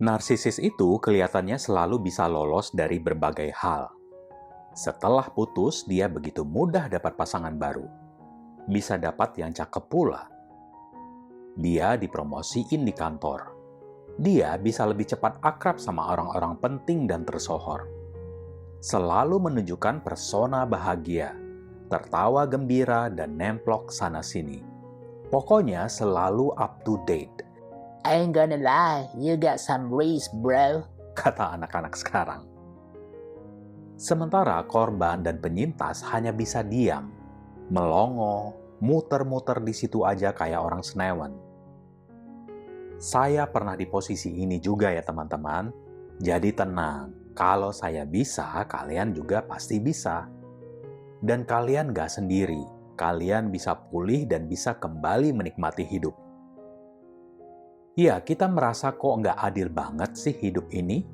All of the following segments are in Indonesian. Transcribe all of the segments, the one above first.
Narsisis itu kelihatannya selalu bisa lolos dari berbagai hal. Setelah putus, dia begitu mudah dapat pasangan baru. Bisa dapat yang cakep pula. Dia dipromosiin di kantor. Dia bisa lebih cepat akrab sama orang-orang penting dan tersohor. Selalu menunjukkan persona bahagia, tertawa gembira dan nemplok sana-sini. Pokoknya selalu up to date. I ain't gonna lie, you got some race, bro. Kata anak-anak sekarang. Sementara korban dan penyintas hanya bisa diam, melongo, muter-muter di situ aja kayak orang senewan. Saya pernah di posisi ini juga ya teman-teman. Jadi tenang, kalau saya bisa, kalian juga pasti bisa. Dan kalian gak sendiri, kalian bisa pulih dan bisa kembali menikmati hidup. Ya, kita merasa kok nggak adil banget sih hidup ini.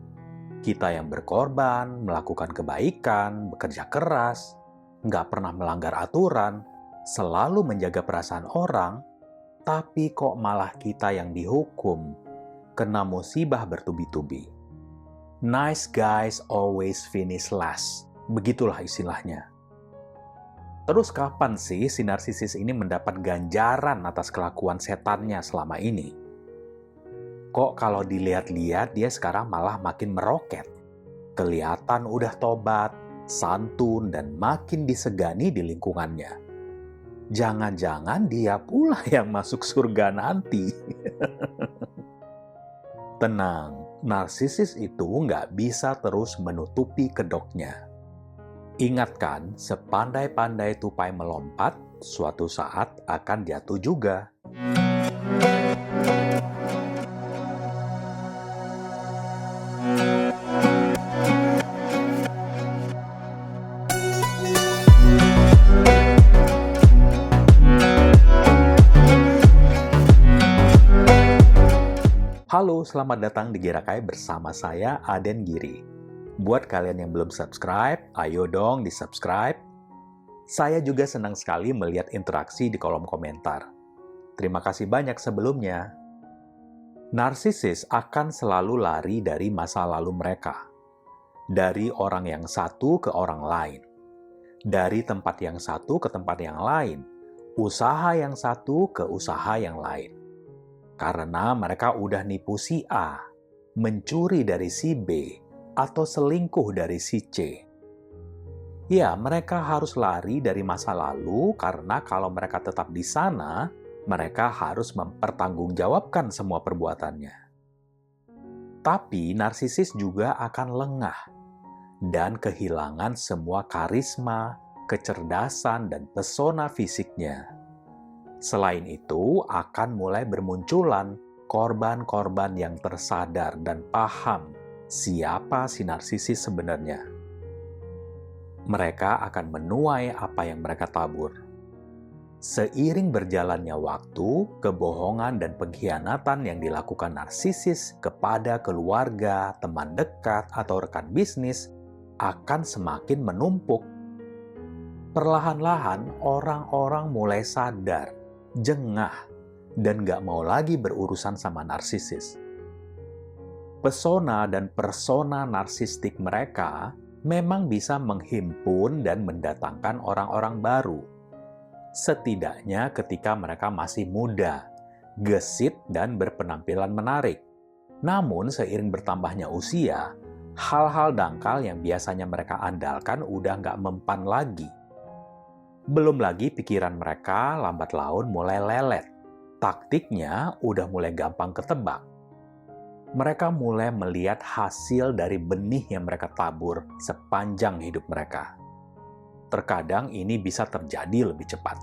Kita yang berkorban, melakukan kebaikan, bekerja keras, nggak pernah melanggar aturan, selalu menjaga perasaan orang, tapi kok malah kita yang dihukum, kena musibah bertubi-tubi. Nice guys always finish last, begitulah istilahnya. Terus kapan sih si narsisis ini mendapat ganjaran atas kelakuan setannya selama ini? Kok kalau dilihat-lihat dia sekarang malah makin meroket. Kelihatan udah tobat, santun, dan makin disegani di lingkungannya. Jangan-jangan dia pula yang masuk surga nanti. Tenang, narsisis itu nggak bisa terus menutupi kedoknya. Ingatkan, sepandai-pandai tupai melompat, suatu saat akan jatuh juga. Halo, selamat datang di Girakai bersama saya, Aden Giri. Buat kalian yang belum subscribe, ayo dong di-subscribe. Saya juga senang sekali melihat interaksi di kolom komentar. Terima kasih banyak sebelumnya. Narsisis akan selalu lari dari masa lalu mereka. Dari orang yang satu ke orang lain. Dari tempat yang satu ke tempat yang lain. Usaha yang satu ke usaha yang lain. Karena mereka udah nipu si A, mencuri dari si B, atau selingkuh dari si C. Ya, mereka harus lari dari masa lalu karena kalau mereka tetap di sana, mereka harus mempertanggungjawabkan semua perbuatannya. Tapi narsisis juga akan lengah dan kehilangan semua karisma, kecerdasan, dan pesona fisiknya. Selain itu, akan mulai bermunculan korban-korban yang tersadar dan paham siapa si narsisis sebenarnya. Mereka akan menuai apa yang mereka tabur. Seiring berjalannya waktu, kebohongan dan pengkhianatan yang dilakukan narsisis kepada keluarga, teman dekat, atau rekan bisnis akan semakin menumpuk. Perlahan-lahan, orang-orang mulai sadar, jengah, dan gak mau lagi berurusan sama narsisis. Pesona dan persona narsistik mereka memang bisa menghimpun dan mendatangkan orang-orang baru. Setidaknya ketika mereka masih muda, gesit, dan berpenampilan menarik. Namun seiring bertambahnya usia, hal-hal dangkal yang biasanya mereka andalkan udah gak mempan lagi. Belum lagi pikiran mereka lambat laun mulai lelet. Taktiknya udah mulai gampang ketebak. Mereka mulai melihat hasil dari benih yang mereka tabur sepanjang hidup mereka. Terkadang ini bisa terjadi lebih cepat.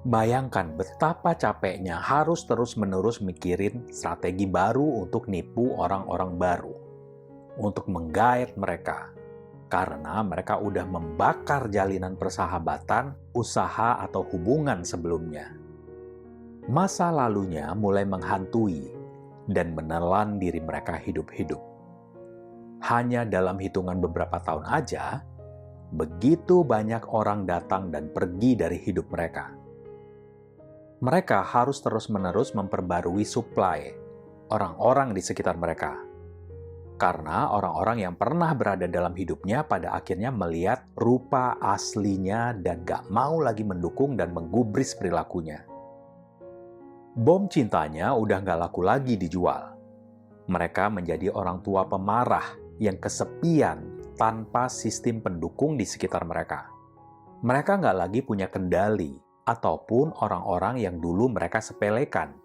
Bayangkan betapa capeknya harus terus-menerus mikirin strategi baru untuk nipu orang-orang baru. Untuk menggait mereka. Karena mereka udah membakar jalinan persahabatan, usaha, atau hubungan sebelumnya. Masa lalunya mulai menghantui dan menelan diri mereka hidup-hidup. Hanya dalam hitungan beberapa tahun aja, begitu banyak orang datang dan pergi dari hidup mereka. Mereka harus terus-menerus memperbarui suplai, orang-orang di sekitar mereka. Karena orang-orang yang pernah berada dalam hidupnya pada akhirnya melihat rupa aslinya dan gak mau lagi mendukung dan menggubris perilakunya. Bom cintanya udah gak laku lagi dijual. Mereka menjadi orang tua pemarah yang kesepian tanpa sistem pendukung di sekitar mereka. Mereka nggak lagi punya kendali ataupun orang-orang yang dulu mereka sepelekan.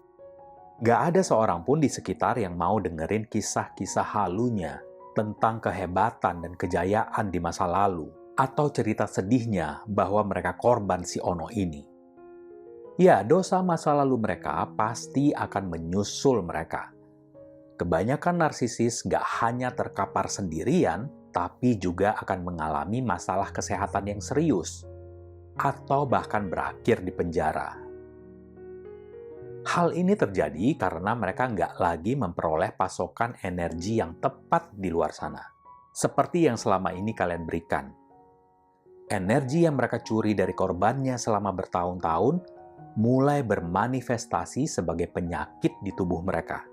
Nggak ada seorang pun di sekitar yang mau dengerin kisah-kisah halunya tentang kehebatan dan kejayaan di masa lalu atau cerita sedihnya bahwa mereka korban si Ono ini. Ya, dosa masa lalu mereka pasti akan menyusul mereka. Kebanyakan narsisis nggak hanya terkapar sendirian, tapi juga akan mengalami masalah kesehatan yang serius, atau bahkan berakhir di penjara. Hal ini terjadi karena mereka nggak lagi memperoleh pasokan energi yang tepat di luar sana, seperti yang selama ini kalian berikan. Energi yang mereka curi dari korbannya selama bertahun-tahun mulai bermanifestasi sebagai penyakit di tubuh mereka.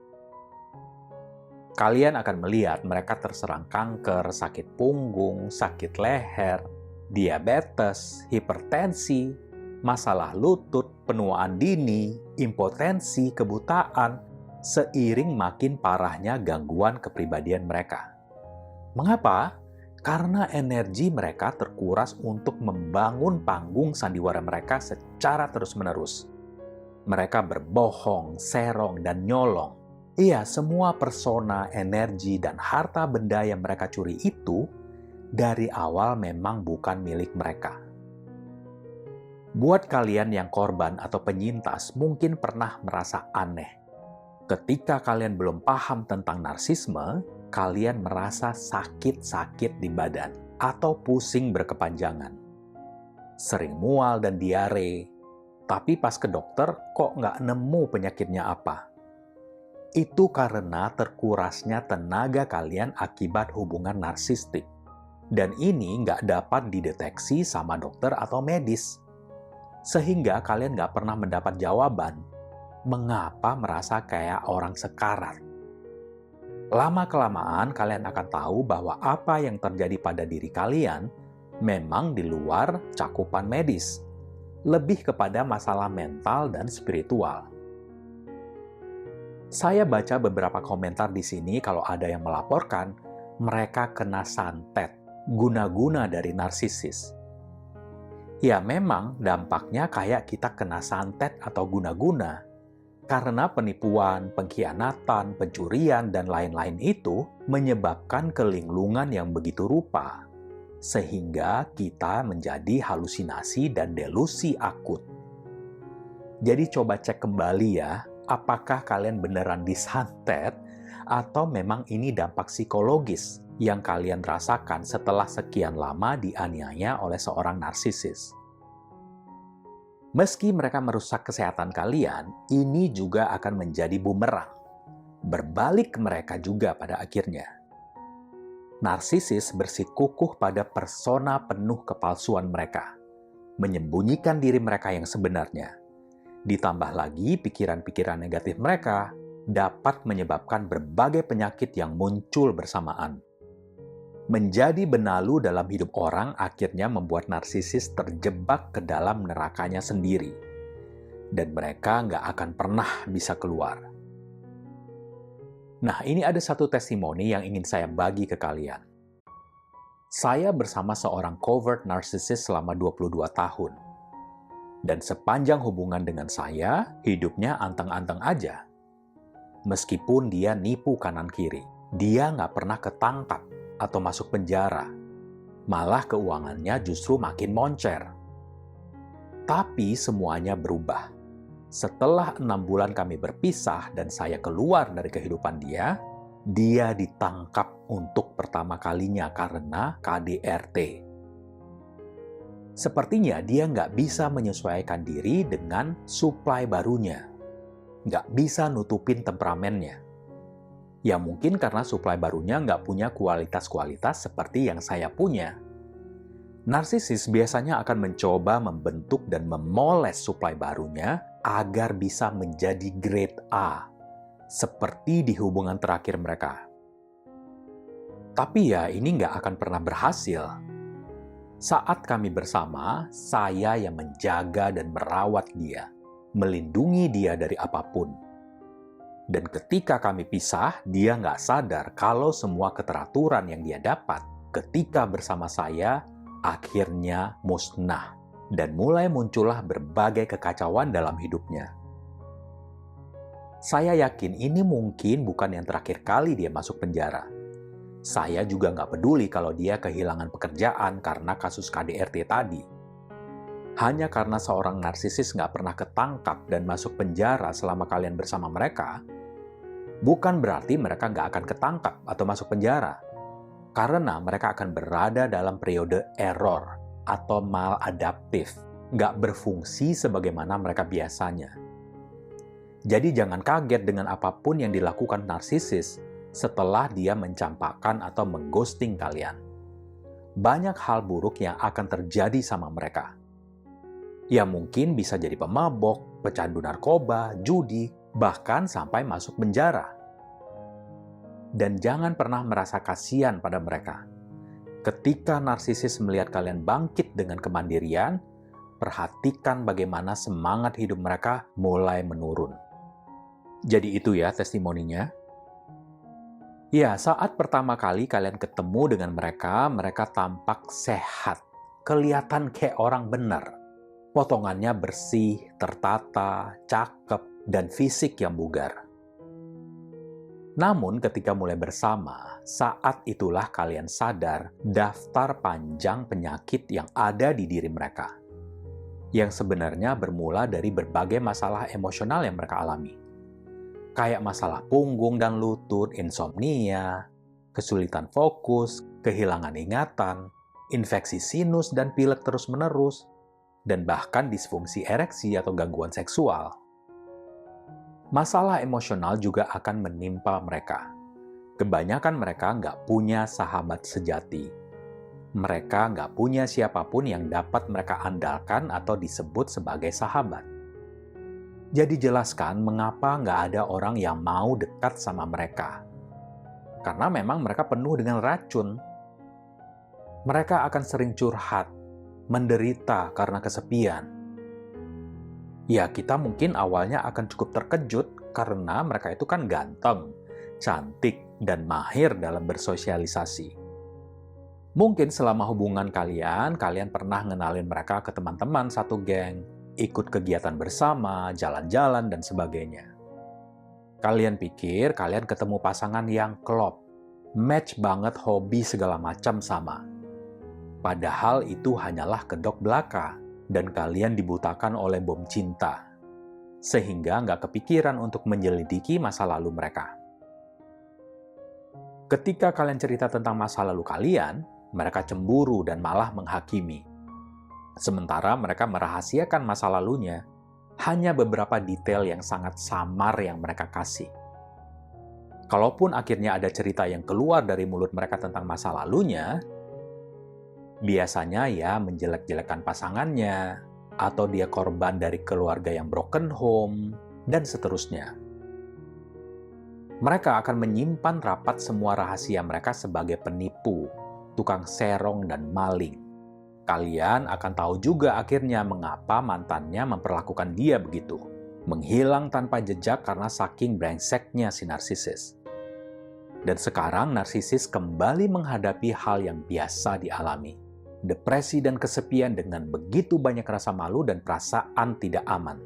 Kalian akan melihat mereka terserang kanker, sakit punggung, sakit leher, diabetes, hipertensi, masalah lutut, penuaan dini, impotensi, kebutaan, seiring makin parahnya gangguan kepribadian mereka. Mengapa? Karena energi mereka terkuras untuk membangun panggung sandiwara mereka secara terus-menerus. Mereka berbohong, serong, dan nyolong. Iya, semua persona, energi, dan harta benda yang mereka curi itu dari awal memang bukan milik mereka. Buat kalian yang korban atau penyintas mungkin pernah merasa aneh. Ketika kalian belum paham tentang narsisme, kalian merasa sakit-sakit di badan atau pusing berkepanjangan. Sering mual dan diare, tapi pas ke dokter kok nggak nemu penyakitnya apa. Itu karena terkurasnya tenaga kalian akibat hubungan narsistik. Dan ini nggak dapat dideteksi sama dokter atau medis. Sehingga kalian nggak pernah mendapat jawaban mengapa merasa kayak orang sekarat. Lama-kelamaan kalian akan tahu bahwa apa yang terjadi pada diri kalian memang di luar cakupan medis. Lebih kepada masalah mental dan spiritual. Saya baca beberapa komentar di sini kalau ada yang melaporkan mereka kena santet, guna-guna dari narsisis. Ya memang dampaknya kayak kita kena santet atau guna-guna, karena penipuan, pengkhianatan, pencurian, dan lain-lain itu menyebabkan kelinglungan yang begitu rupa, sehingga kita menjadi halusinasi dan delusi akut. Jadi coba cek kembali ya, apakah kalian beneran disantet atau memang ini dampak psikologis yang kalian rasakan setelah sekian lama dianiaya oleh seorang narsisis. Meski mereka merusak kesehatan kalian, ini juga akan menjadi bumerang. Berbalik ke mereka juga pada akhirnya. Narsisis bersikukuh pada persona penuh kepalsuan mereka, menyembunyikan diri mereka yang sebenarnya. Ditambah lagi pikiran-pikiran negatif mereka dapat menyebabkan berbagai penyakit yang muncul bersamaan. Menjadi benalu dalam hidup orang akhirnya membuat narsisis terjebak ke dalam nerakanya sendiri. Dan mereka nggak akan pernah bisa keluar. Nah, ini ada satu testimoni yang ingin saya bagi ke kalian. Saya bersama seorang covert narcissist selama 22 tahun. Dan sepanjang hubungan dengan saya, hidupnya anteng-anteng aja. Meskipun dia nipu kanan-kiri, dia nggak pernah ketangkap atau masuk penjara. Malah keuangannya justru makin moncer. Tapi semuanya berubah. Setelah 6 bulan kami berpisah dan saya keluar dari kehidupan dia ditangkap untuk pertama kalinya karena KDRT. Sepertinya dia nggak bisa menyesuaikan diri dengan suplai barunya. Nggak bisa nutupin temperamennya. Ya mungkin karena suplai barunya nggak punya kualitas-kualitas seperti yang saya punya. Narsisis biasanya akan mencoba membentuk dan memoles suplai barunya agar bisa menjadi grade A. seperti di hubungan terakhir mereka. Tapi ya, ini nggak akan pernah berhasil. Saat kami bersama, saya yang menjaga dan merawat dia, melindungi dia dari apapun. Dan ketika kami pisah, dia nggak sadar kalau semua keteraturan yang dia dapat ketika bersama saya akhirnya musnah. Dan mulai muncullah berbagai kekacauan dalam hidupnya. Saya yakin ini mungkin bukan yang terakhir kali dia masuk penjara. Saya juga nggak peduli kalau dia kehilangan pekerjaan karena kasus KDRT tadi. Hanya karena seorang narsisis nggak pernah ketangkap dan masuk penjara selama kalian bersama mereka, bukan berarti mereka nggak akan ketangkap atau masuk penjara. Karena mereka akan berada dalam periode error atau maladaptif, nggak berfungsi sebagaimana mereka biasanya. Jadi jangan kaget dengan apapun yang dilakukan narsisis setelah dia mencampakkan atau mengghosting kalian. Banyak hal buruk yang akan terjadi sama mereka. Ya mungkin bisa jadi pemabok, pecandu narkoba, judi, bahkan sampai masuk penjara. Dan jangan pernah merasa kasihan pada mereka. Ketika narsisis melihat kalian bangkit dengan kemandirian, perhatikan bagaimana semangat hidup mereka mulai menurun. Jadi itu ya testimoninya. Ya, saat pertama kali kalian ketemu dengan mereka, mereka tampak sehat, kelihatan kayak orang benar. Potongannya bersih, tertata, cakep, dan fisik yang bugar. Namun ketika mulai bersama, saat itulah kalian sadar daftar panjang penyakit yang ada di diri mereka. Yang sebenarnya bermula dari berbagai masalah emosional yang mereka alami. Kayak masalah punggung dan lutut, insomnia, kesulitan fokus, kehilangan ingatan, infeksi sinus dan pilek terus-menerus, dan bahkan disfungsi ereksi atau gangguan seksual. Masalah emosional juga akan menimpa mereka. Kebanyakan mereka nggak punya sahabat sejati. Mereka nggak punya siapapun yang dapat mereka andalkan atau disebut sebagai sahabat. Jadi jelaskan mengapa nggak ada orang yang mau dekat sama mereka. Karena memang mereka penuh dengan racun. Mereka akan sering curhat, menderita karena kesepian. Ya, kita mungkin awalnya akan cukup terkejut karena mereka itu kan ganteng, cantik, dan mahir dalam bersosialisasi. Mungkin selama hubungan kalian pernah ngenalin mereka ke teman-teman satu geng, ikut kegiatan bersama, jalan-jalan, dan sebagainya. Kalian pikir kalian ketemu pasangan yang klop, match banget hobi segala macam sama. Padahal itu hanyalah kedok belaka, dan kalian dibutakan oleh bom cinta. Sehingga nggak kepikiran untuk menyelidiki masa lalu mereka. Ketika kalian cerita tentang masa lalu kalian, mereka cemburu dan malah menghakimi. Sementara mereka merahasiakan masa lalunya, hanya beberapa detail yang sangat samar yang mereka kasih. Kalaupun akhirnya ada cerita yang keluar dari mulut mereka tentang masa lalunya, biasanya ya menjelek-jelekan pasangannya, atau dia korban dari keluarga yang broken home, dan seterusnya. Mereka akan menyimpan rapat semua rahasia mereka sebagai penipu, tukang serong, dan maling. Kalian akan tahu juga akhirnya mengapa mantannya memperlakukan dia begitu. Menghilang tanpa jejak karena saking brengseknya si narsisis. Dan sekarang narsisis kembali menghadapi hal yang biasa dialami. Depresi dan kesepian dengan begitu banyak rasa malu dan perasaan tidak aman.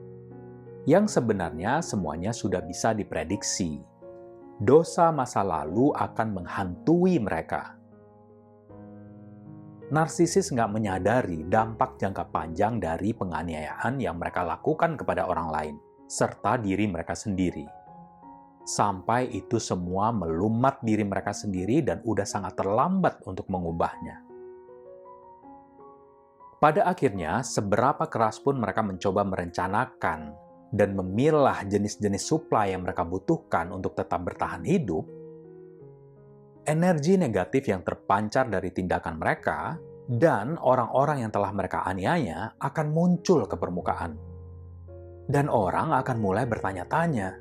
Yang sebenarnya semuanya sudah bisa diprediksi. Dosa masa lalu akan menghantui mereka. Narsisis nggak menyadari dampak jangka panjang dari penganiayaan yang mereka lakukan kepada orang lain, serta diri mereka sendiri. Sampai itu semua melumat diri mereka sendiri dan udah sangat terlambat untuk mengubahnya. Pada akhirnya, seberapa keras pun mereka mencoba merencanakan dan memilah jenis-jenis suplai yang mereka butuhkan untuk tetap bertahan hidup, energi negatif yang terpancar dari tindakan mereka dan orang-orang yang telah mereka aniaya akan muncul ke permukaan. Dan orang akan mulai bertanya-tanya,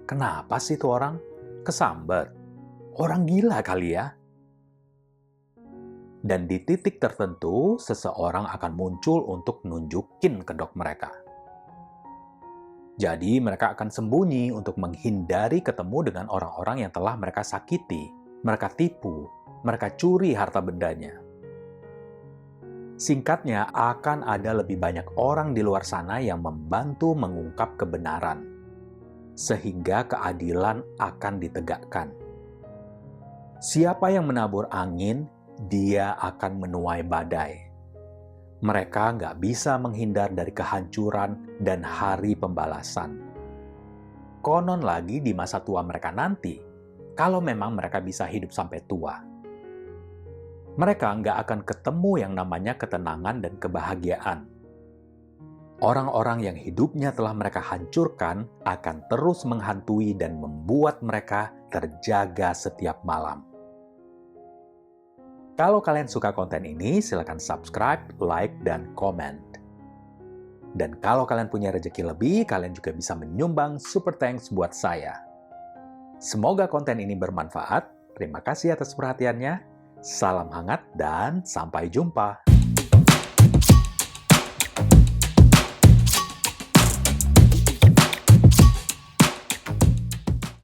Kenapa sih tuh orang? Kesambet. Orang gila kali ya? Dan di titik tertentu, seseorang akan muncul untuk nunjukin kedok mereka. Jadi mereka akan sembunyi untuk menghindari ketemu dengan orang-orang yang telah mereka sakiti, mereka tipu, mereka curi harta bendanya. Singkatnya, akan ada lebih banyak orang di luar sana yang membantu mengungkap kebenaran, sehingga keadilan akan ditegakkan. Siapa yang menabur angin, dia akan menuai badai. Mereka nggak bisa menghindar dari kehancuran dan hari pembalasan. Konon lagi di masa tua mereka nanti, kalau memang mereka bisa hidup sampai tua, mereka nggak akan ketemu yang namanya ketenangan dan kebahagiaan. Orang-orang yang hidupnya telah mereka hancurkan akan terus menghantui dan membuat mereka terjaga setiap malam. Kalau kalian suka konten ini, silakan subscribe, like, dan komen. Dan kalau kalian punya rezeki lebih, kalian juga bisa menyumbang super thanks buat saya. Semoga konten ini bermanfaat. Terima kasih atas perhatiannya. Salam hangat dan sampai jumpa.